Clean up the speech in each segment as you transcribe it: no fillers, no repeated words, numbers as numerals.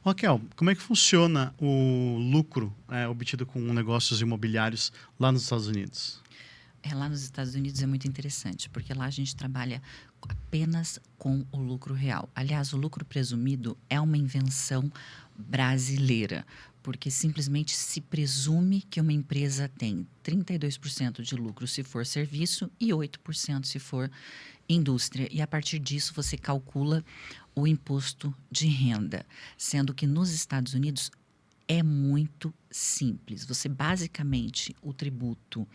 Raquel, como é que funciona o lucro obtido com negócios imobiliários lá nos Estados Unidos? Lá nos Estados Unidos é muito interessante, porque lá a gente trabalha apenas com o lucro real. Aliás, o lucro presumido é uma invenção brasileira, porque simplesmente se presume que uma empresa tem 32% de lucro se for serviço e 8% se for indústria. E a partir disso você calcula o imposto de renda, sendo que nos Estados Unidos é muito simples. Você basicamente, o tributo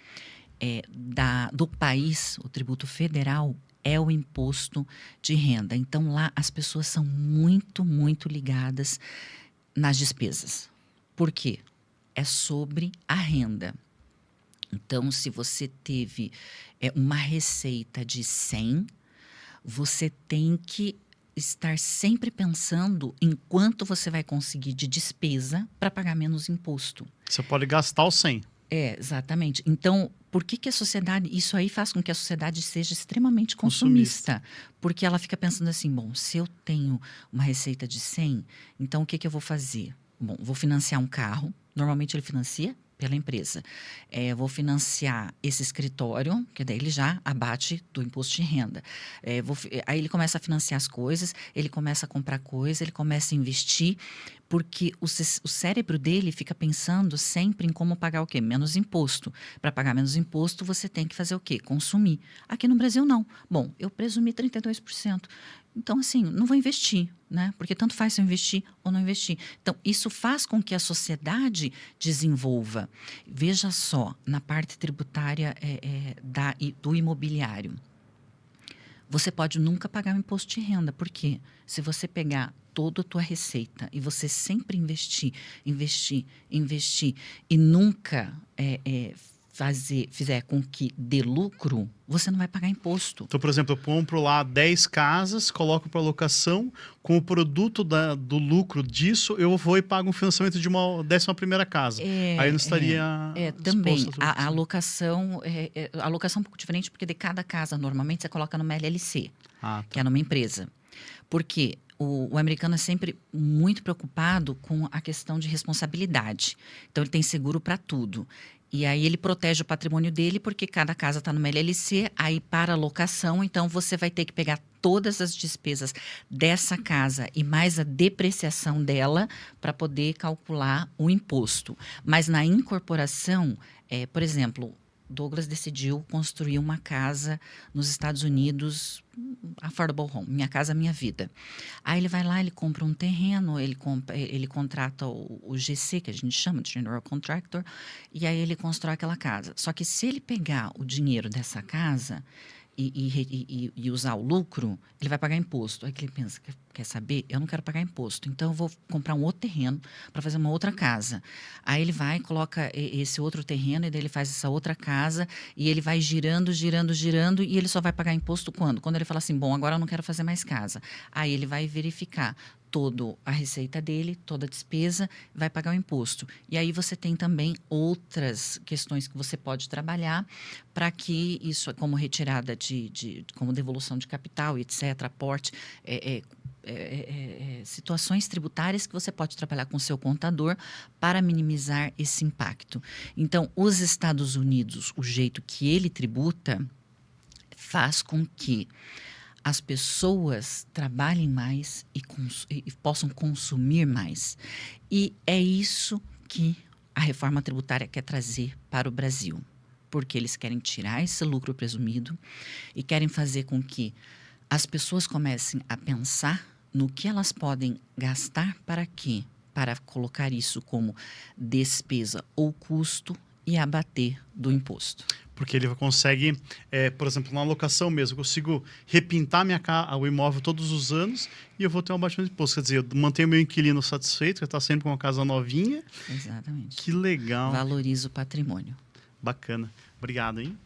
do país, o tributo federal, é o imposto de renda. Então, lá as pessoas são muito, muito ligadas nas despesas. Por quê? É sobre a renda. Então, se você teve uma receita de 100, você tem que estar sempre pensando em quanto você vai conseguir de despesa para pagar menos imposto. Você pode gastar os 100. Exatamente. Então, por que a sociedade... Isso aí faz com que a sociedade seja extremamente consumista. Porque ela fica pensando assim, bom, se eu tenho uma receita de 100, então o que eu vou fazer? Bom, vou financiar um carro. Normalmente ele financia pela empresa. Vou financiar esse escritório, que daí ele já abate do imposto de renda. Aí ele começa a financiar as coisas, ele começa a comprar coisas, ele começa a investir, porque o cérebro dele fica pensando sempre em como pagar o quê? Menos imposto. Para pagar menos imposto, você tem que fazer o quê? Consumir. Aqui no Brasil, não. Bom, eu presumi 32%. Então, assim, não vou investir, né? Porque tanto faz se eu investir ou não investir. Então, isso faz com que a sociedade desenvolva. Veja só, na parte tributária do imobiliário. Você pode nunca pagar o imposto de renda. Por quê? Se você pegar toda a tua receita e você sempre investir e nunca fizer com que dê lucro, você não vai pagar imposto. Então, por exemplo, eu compro lá 10 casas, coloco para locação, com o produto do lucro disso, eu vou e pago um financiamento de uma 11ª casa. Aí eu não estaria também, exposto a alocação é um pouco diferente, porque de cada casa, normalmente, você coloca numa LLC, que é numa empresa. Por quê? O americano é sempre muito preocupado com a questão de responsabilidade. Então, ele tem seguro para tudo. E aí ele protege o patrimônio dele, porque cada casa está numa LLC, aí para a locação, então você vai ter que pegar todas as despesas dessa casa e mais a depreciação dela para poder calcular o imposto. Mas na incorporação, por exemplo, Douglas decidiu construir uma casa nos Estados Unidos, affordable home, Minha Casa Minha Vida. Aí ele vai lá, ele compra um terreno, ele contrata o GC, que a gente chama de General Contractor, e aí ele constrói aquela casa. Só que se ele pegar o dinheiro dessa casa e usar o lucro, ele vai pagar imposto. Aí que ele pensa, quer saber? Eu não quero pagar imposto, então eu vou comprar um outro terreno para fazer uma outra casa. Aí ele vai, coloca esse outro terreno e daí ele faz essa outra casa e ele vai girando e ele só vai pagar imposto quando? Quando ele fala assim, bom, agora eu não quero fazer mais casa. Aí ele vai verificar toda a receita dele, toda a despesa, vai pagar o imposto. E aí você tem também outras questões que você pode trabalhar para que isso, como retirada como devolução de capital, etc., aporte, situações tributárias que você pode trabalhar com o seu contador para minimizar esse impacto. Então, os Estados Unidos, o jeito que ele tributa, faz com que as pessoas trabalhem mais e possam consumir mais. E é isso que a reforma tributária quer trazer para o Brasil. Porque eles querem tirar esse lucro presumido e querem fazer com que as pessoas comecem a pensar no que elas podem gastar para quê? Para colocar isso como despesa ou custo e abater do imposto. Porque ele consegue, por exemplo, na locação mesmo, eu consigo repintar o imóvel todos os anos e eu vou ter um abatimento de imposto. Quer dizer, eu mantenho o meu inquilino satisfeito, que está sempre com uma casa novinha. Exatamente. Que legal. Valoriza o patrimônio. Bacana. Obrigado, hein?